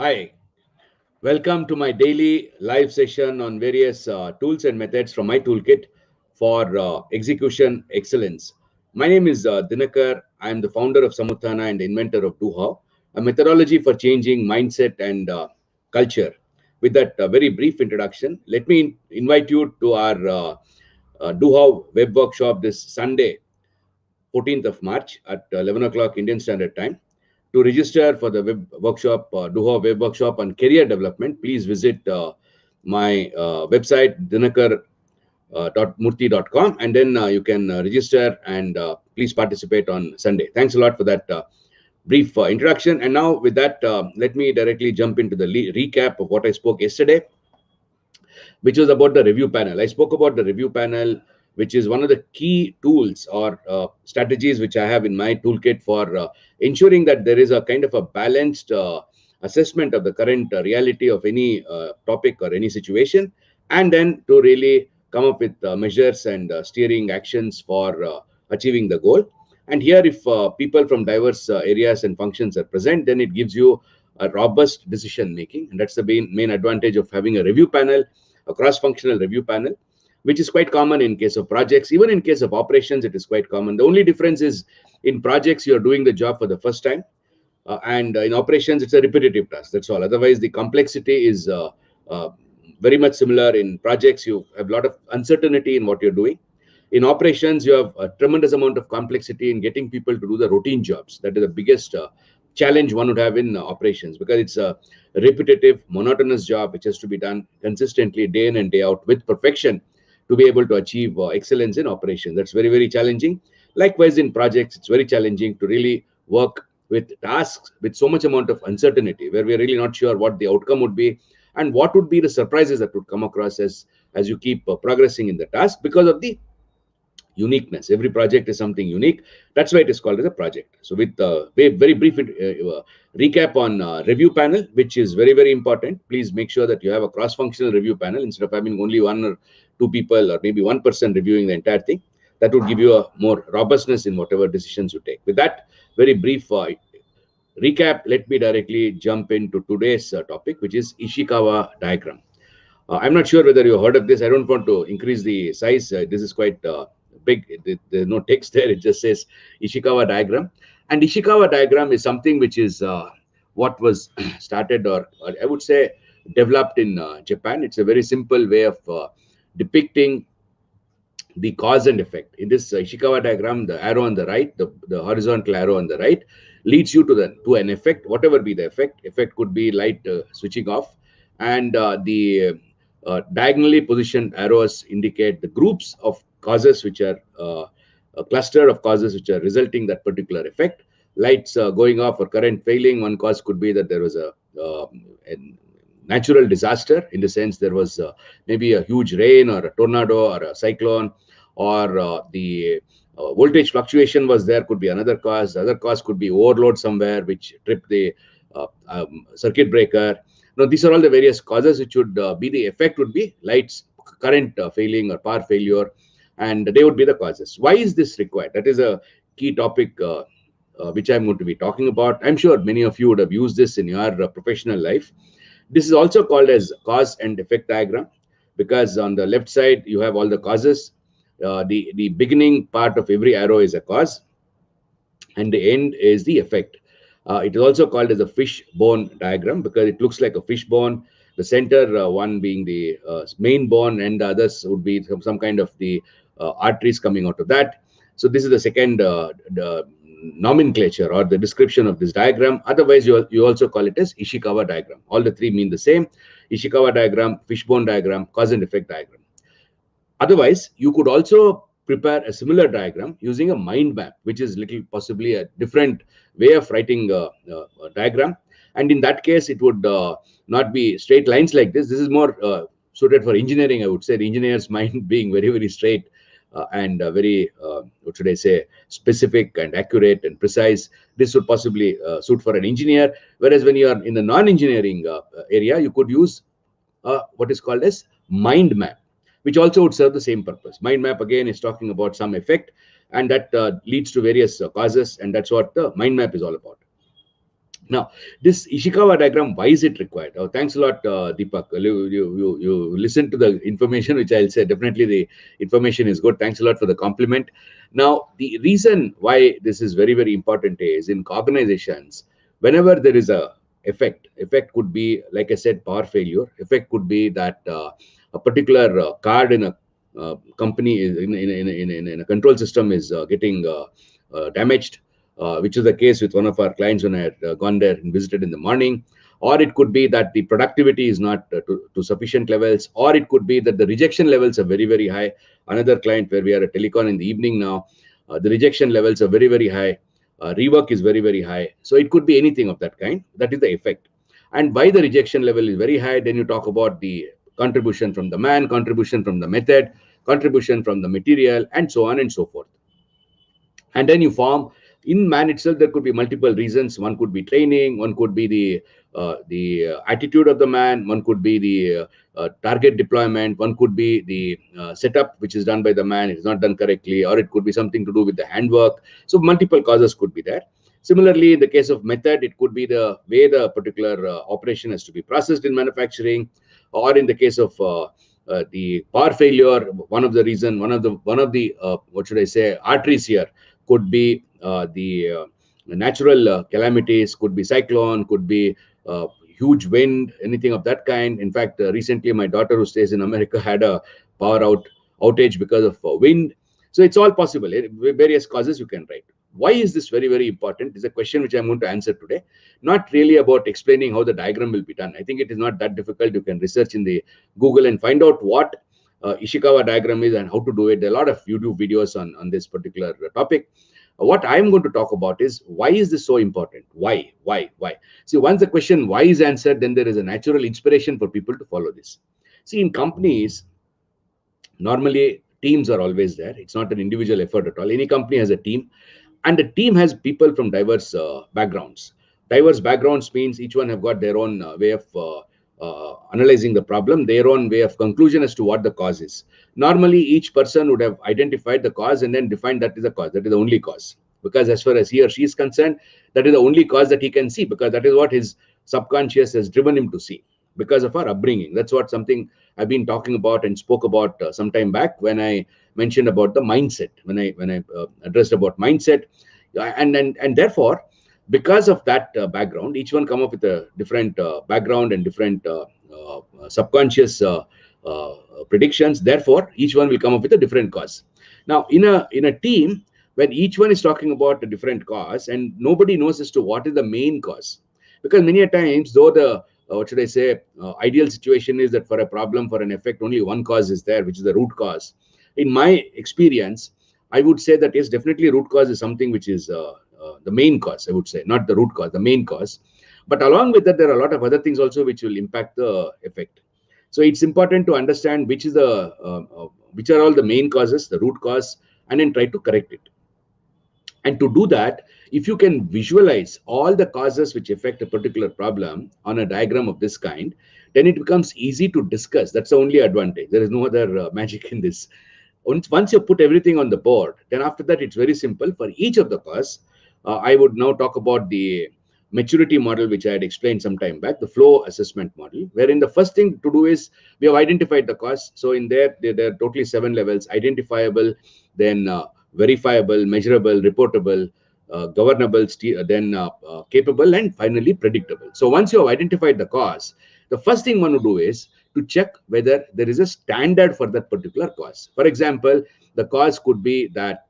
Hi, welcome to my daily live session on various tools and methods from my toolkit for execution excellence. My name is Dinakar. I am the founder of Samuthana and the inventor of DoHo, a methodology for changing mindset and culture. With that very brief introduction, let me invite you to our DoHo web workshop this Sunday, 14th of March at 11 o'clock Indian Standard Time. To register for the web workshop, DoHo web workshop on career development, please visit my website, dinakar.murthy.com, and then you can register and please participate on Sunday. Thanks a lot for that brief introduction. And now, with that, let me directly jump into the recap of what I spoke yesterday, which was about the review panel. I spoke about the review panel, which is one of the key tools or strategies which I have in my toolkit for ensuring that there is a kind of a balanced assessment of the current reality of any topic or any situation, and then to really come up with measures and steering actions for achieving the goal. And here, if people from diverse areas and functions are present, then it gives you a robust decision making. And that's the main advantage of having a review panel, a cross-functional review panel, which is quite common in case of projects. Even in case of operations, it is quite common. The only difference is in projects, you're doing the job for the first time. And in operations, it's a repetitive task. That's all. Otherwise, the complexity is very much similar. In projects, you have a lot of uncertainty in what you're doing. In operations, you have a tremendous amount of complexity in getting people to do the routine jobs. That is the biggest challenge one would have in operations, because it's a repetitive, monotonous job which has to be done consistently day in and day out with perfection to be able to achieve excellence in operations. That's very, very challenging. Likewise, in projects, it's very challenging to really work with tasks with so much amount of uncertainty, where we're really not sure what the outcome would be and what would be the surprises that would come across as you keep progressing in the task, because of the uniqueness. Every project is something unique. That's why it is called as a project. So with very brief recap on review panel, which is very, very important. Please make sure that you have a cross-functional review panel instead of having only one or two people or maybe one person reviewing the entire thing. That would give you a more robustness in whatever decisions you take. With that very brief recap, let me directly jump into today's topic, which is Ishikawa diagram. I'm not sure whether you heard of this. I don't want to increase the size. This is quite big. There's no text there. It just says Ishikawa diagram. And Ishikawa diagram is something which is what was started, or I would say developed in Japan. It's a very simple way of depicting the cause and effect. In this Ishikawa diagram, the arrow on the right, the horizontal arrow on the right, leads you to an effect, whatever be the effect. Effect could be light switching off, and the diagonally positioned arrows indicate the groups of causes which are a cluster of causes which are resulting that particular effect. Lights going off or current failing, one cause could be that there was a natural disaster, in the sense there was maybe a huge rain or a tornado or a cyclone, or the voltage fluctuation was there, could be another cause. The other cause could be overload somewhere which tripped the circuit breaker. Now, these are all the various causes which would be the effect, would be lights, current failing or power failure, and they would be the causes. Why is this required? That is a key topic which I'm going to be talking about. I'm sure many of you would have used this in your professional life. This is also called as cause and effect diagram, because on the left side, you have all the causes. The beginning part of every arrow is a cause, and the end is the effect. It is also called as a fishbone diagram, because it looks like a fishbone, the center one being the main bone, and the others would be some kind of the arteries coming out of that. So this is the second the nomenclature or the description of this diagram. Otherwise, you also call it as Ishikawa diagram. All the three mean the same: Ishikawa diagram, fishbone diagram, cause and effect diagram. Otherwise, you could also prepare a similar diagram using a mind map, which is little possibly a different way of writing a diagram. And in that case, it would not be straight lines like this. This is more suited for engineering, I would say. The engineer's mind being very, very straight and very, what should I say, specific and accurate and precise. This would possibly suit for an engineer. Whereas when you are in the non-engineering area, you could use what is called as mind map, which also would serve the same purpose. Mind map, again, is talking about some effect, and that leads to various causes, and that's what the mind map is all about. Now, this Ishikawa diagram, why is it required? Oh, thanks a lot, Deepak. You listen to the information, which I'll say definitely the information is good. Thanks a lot for the compliment. Now, the reason why this is very, very important is in organizations, whenever there is a effect could be, like I said, power failure. Effect could be that a particular card in a company is in a control system is getting damaged, which is the case with one of our clients when I had gone there and visited in the morning. Or it could be that the productivity is not to sufficient levels, or it could be that the rejection levels are very, very high. Another client where we are at telecon in the evening now, the rejection levels are very, very high. Rework is very, very high. So it could be anything of that kind. That is the effect. And why the rejection level is very high, then you talk about the contribution from the man, contribution from the method, contribution from the material, and so on and so forth. And then you form in man itself. There could be multiple reasons. One could be training, one could be the attitude of the man, one could be the target deployment, one could be the setup which is done by the man, it is not done correctly, or it could be something to do with the handwork. So multiple causes could be there. Similarly, in the case of method, it could be the way the particular operation has to be processed in manufacturing, or in the case of the power failure, one of the what should I say, arteries here could be the natural calamities, could be cyclone, could be huge wind, anything of that kind. In fact, recently my daughter who stays in America had a outage because of wind. So it's all possible. Various causes you can write. Why is this very, very important? Is a question which I'm going to answer today. Not really about explaining how the diagram will be done. I think it is not that difficult. You can research in the Google and find out what Ishikawa diagram is and how to do it. There are a lot of YouTube videos on this particular topic. What I'm going to talk about is why is this so important? Why? See, once the question why is answered, then there is a natural inspiration for people to follow this. See, in companies, normally teams are always there. It's not an individual effort at all. Any company has a team, and the team has people from diverse backgrounds. Diverse backgrounds means each one have got their own way of analyzing the problem, their own way of conclusion as to what the cause is. Normally, each person would have identified the cause and then defined that is the cause, that is the only cause. Because as far as he or she is concerned, that is the only cause that he can see, because that is what his subconscious has driven him to see because of our upbringing. That's what something I've been talking about and spoke about some time back when I mentioned about the mindset, when I addressed about mindset. And therefore, because of that background, each one come up with a different background and different subconscious predictions. Therefore, each one will come up with a different cause. Now, in a team, when each one is talking about a different cause and nobody knows as to what is the main cause, because many a times, though the what should I say, ideal situation is that for a problem, for an effect, only one cause is there, which is the root cause. In my experience, I would say that yes, definitely root cause is something which is the main cause, I would say, not the root cause, the main cause. But along with that, there are a lot of other things also which will impact the effect. So it's important to understand which which are all the main causes, the root cause, and then try to correct it. And to do that, if you can visualize all the causes which affect a particular problem on a diagram of this kind, then it becomes easy to discuss. That's the only advantage. There is no other magic in this. Once you put everything on the board, then after that, it's very simple for each of the cause. I would now talk about the maturity model, which I had explained some time back, the flow assessment model, wherein the first thing to do is we have identified the cause. So in there are totally 7 levels: identifiable, then verifiable, measurable, reportable, governable, then capable, and finally predictable. So once you have identified the cause, the first thing one would do is to check whether there is a standard for that particular cause. For example, the cause could be that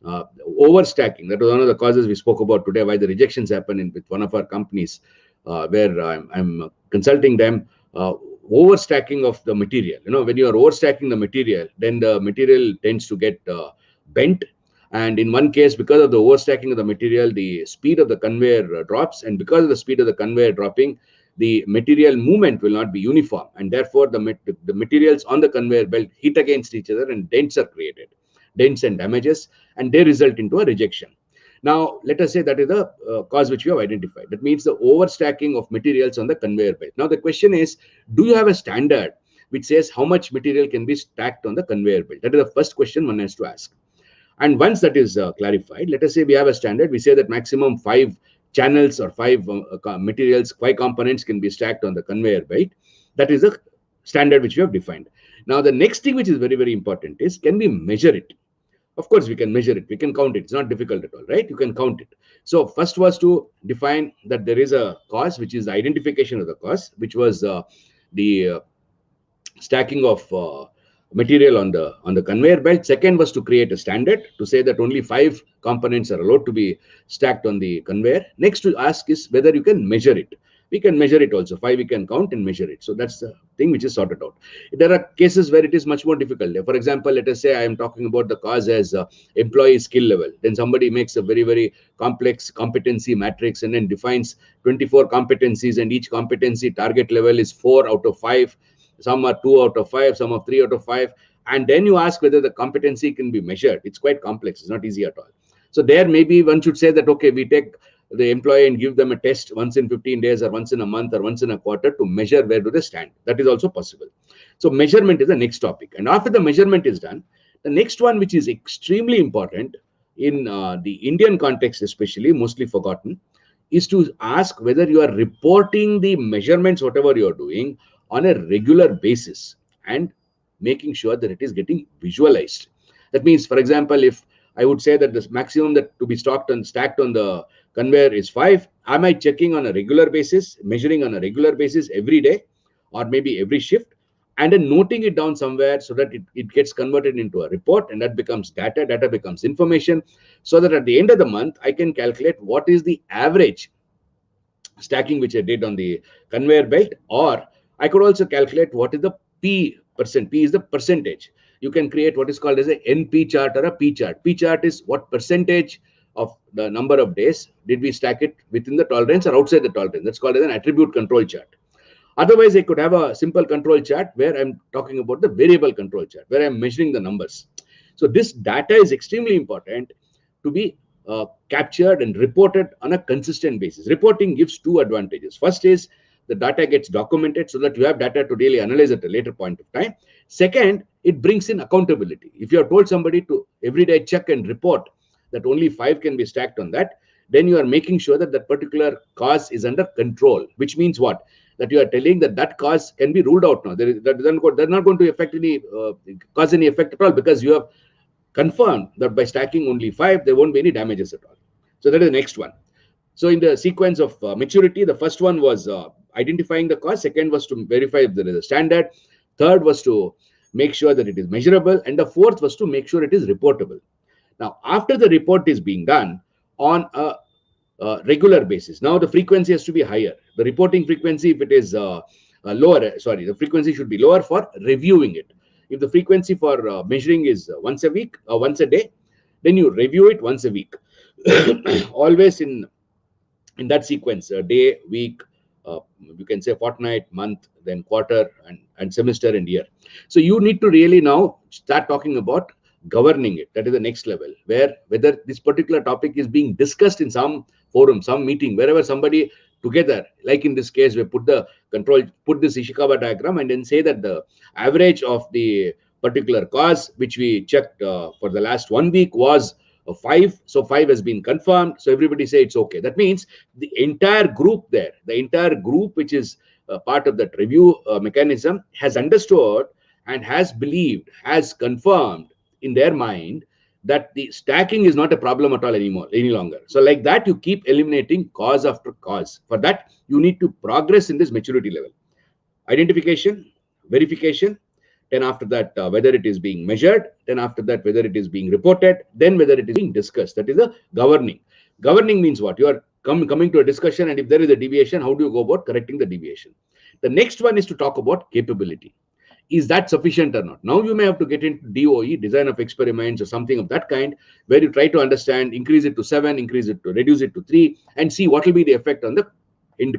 overstacking. That was one of the causes we spoke about today, why the rejections happen with one of our companies where I'm consulting them. Overstacking of the material. When you are overstacking the material, then the material tends to get bent. And in one case, because of the overstacking of the material, the speed of the conveyor drops. And because of the speed of the conveyor dropping, the material movement will not be uniform. And therefore, the materials on the conveyor belt hit against each other and dents are created. Dents and damages, and they result into a rejection. Now, let us say that is the cause which we have identified. That means the overstacking of materials on the conveyor belt. Now, the question is, do you have a standard which says how much material can be stacked on the conveyor belt? That is the first question one has to ask. And once that is clarified, let us say we have a standard. We say that maximum 5 channels or 5 materials, 5 components can be stacked on the conveyor belt. That is a standard which we have defined. Now, the next thing which is very, very important is, can we measure it? Of course, we can measure it. We can count it. It's not difficult at all, right? You can count it. So first was to define that there is a cause, which is the identification of the cause, which was the stacking of material on the conveyor belt. Second was to create a standard to say that only 5 components are allowed to be stacked on the conveyor. Next to ask is whether you can measure it. We can measure it also. 5 we can count and measure it. So that's the thing which is sorted out. There are cases where it is much more difficult. For example, let us say I am talking about the cause as employee skill level. Then somebody makes a very, very complex competency matrix and then defines 24 competencies, and each competency target level is 4 out of 5. Some are 2 out of 5, some are 3 out of 5. And then you ask whether the competency can be measured. It's quite complex. It's not easy at all. So there maybe one should say that, okay, we take the employee and give them a test once in 15 days or once in a month or once in a quarter to measure where do they stand. That is also possible. So measurement is the next topic. And after the measurement is done, the next one, which is extremely important in the Indian context, especially mostly forgotten, is to ask whether you are reporting the measurements, whatever you are doing, on a regular basis and making sure that it is getting visualized. That means, for example, if I would say that the maximum that to be stacked on the conveyor is 5, am I checking on a regular basis, measuring on a regular basis every day or maybe every shift, and then noting it down somewhere so that it gets converted into a report, and that becomes data becomes information, so that at the end of the month I can calculate what is the average stacking which I did on the conveyor belt, or I could also calculate what is the P%. P is the percentage. You can create what is called as a NP chart or a P chart. P chart is what percentage of the number of days did we stack it within the tolerance or outside the tolerance. That's called as an attribute control chart. Otherwise, I could have a simple control chart where I'm talking about the variable control chart, where I'm measuring the numbers. So this data is extremely important to be captured and reported on a consistent basis. Reporting gives 2 advantages. First is the data gets documented so that you have data to really analyze at a later point of time. Second, it brings in accountability. If you have told somebody to every day check and report that only 5 can be stacked on that, then you are making sure that that particular cause is under control, which means what? That you are telling that that cause can be ruled out now. They're not going to affect any cause any effect at all, because you have confirmed that by stacking only 5, there won't be any damages at all. So that is the next one. So in the sequence of maturity, the first one was identifying the cause. Second was to verify if there is a standard. Third was to make sure that it is measurable. And the fourth was to make sure it is reportable. Now, after the report is being done on a regular basis, now the frequency has to be higher. The reporting frequency, if it is lower, the frequency should be lower for reviewing it. If the frequency for measuring is once a week or once a day, then you review it once a week. Always in that sequence, day, week, you can say fortnight, month, then quarter, and semester and year. So you need to really now start talking about governing it. That is the next level, where whether this particular topic is being discussed in some forum, some meeting, wherever somebody together, like in this case, we put this Ishikawa diagram and then say that the average of the particular cause, which we checked for the last 1 week, was 5. So 5 has been confirmed. So everybody say it's okay. That means the entire group there, the entire group which is part of that review mechanism, has understood and has believed, has confirmed in their mind that the stacking is not a problem at all any longer. So like that, you keep eliminating cause after cause. For that, you need to progress in this maturity level. Identification, verification, then after that, whether it is being measured, then after that, whether it is being reported, then whether it is being discussed. That is the governing. Governing means what? You are coming to a discussion, and if there is a deviation, how do you go about correcting the deviation? The next one is to talk about capability. Is that sufficient or not? Now you may have to get into DOE, design of experiments, or something of that kind, where you try to understand, increase it to 7, reduce it to 3, and see what will be the effect on the end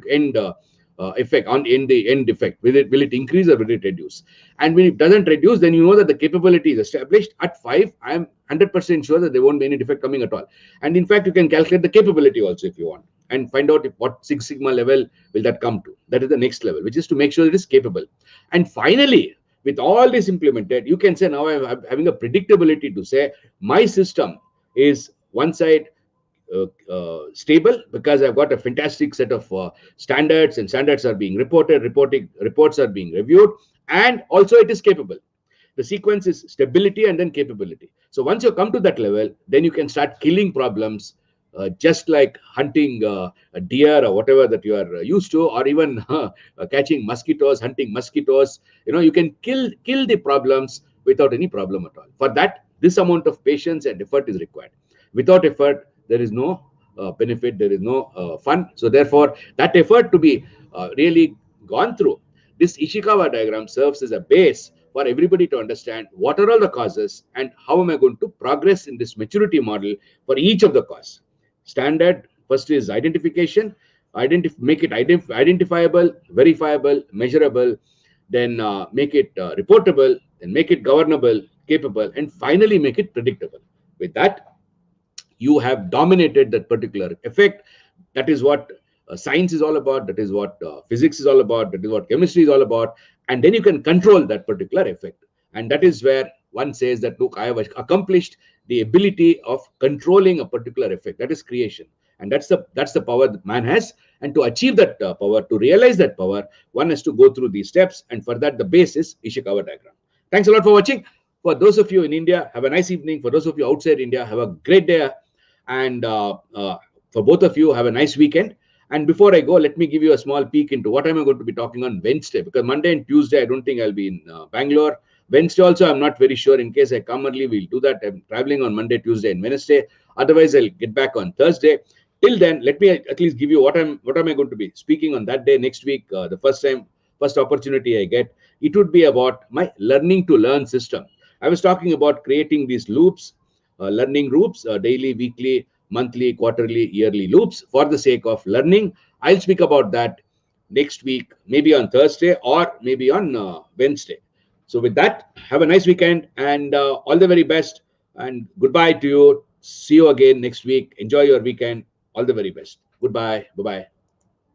effect. Will it increase or will it reduce? And when it doesn't reduce, then you know that the capability is established. At 5, I am 100% sure that there won't be any defect coming at all. And in fact, you can calculate the capability also if you want, and find out what Six Sigma level will that come to. That is the next level, which is to make sure it is capable. And finally, with all this implemented, you can say now I'm having a predictability to say my system is one side stable because I've got a fantastic set of standards, and standards are being reported, reports are being reviewed, and also it is capable. The sequence is stability and then capability. So once you come to that level, then you can start killing problems, just like hunting a deer or whatever that you are used to, or even catching mosquitoes, hunting mosquitoes. You can kill the problems without any problem at all. For that, this amount of patience and effort is required. Without effort, there is no benefit, there is no fun. So therefore, that effort to be really gone through, this Ishikawa diagram serves as a base for everybody to understand what are all the causes and how am I going to progress in this maturity model for each of the cause. Standard first is identification, make it identifiable, verifiable, measurable, then make it reportable, then make it governable, capable, and finally make it predictable. With that, you have dominated that particular effect. That is what science is all about. That is what physics is all about. That is what chemistry is all about. And then you can control that particular effect. And that is where one says that, look, I have accomplished the ability of controlling a particular effect. That is creation. And that's the power that man has. And to achieve that power, to realize that power, one has to go through these steps. And for that, the base is Ishikawa diagram. Thanks a lot for watching. For those of you in India, have a nice evening. For those of you outside India, have a great day. And for both of you, have a nice weekend. And before I go, let me give you a small peek into what I'm going to be talking on Wednesday, because Monday and Tuesday, I don't think I'll be in Bangalore. Wednesday also, I'm not very sure. In case I come early, we'll do that. I'm traveling on Monday, Tuesday, and Wednesday. Otherwise, I'll get back on Thursday. Till then, let me at least give you what am I going to be speaking on that day next week. The first opportunity I get, it would be about my learning to learn system. I was talking about creating these loops, learning loops, daily, weekly, monthly, quarterly, yearly loops for the sake of learning. I'll speak about that next week, maybe on Thursday or maybe on Wednesday. So with that, have a nice weekend and all the very best, and goodbye to you. See you again next week. Enjoy your weekend. All the very best. Goodbye. Bye-bye.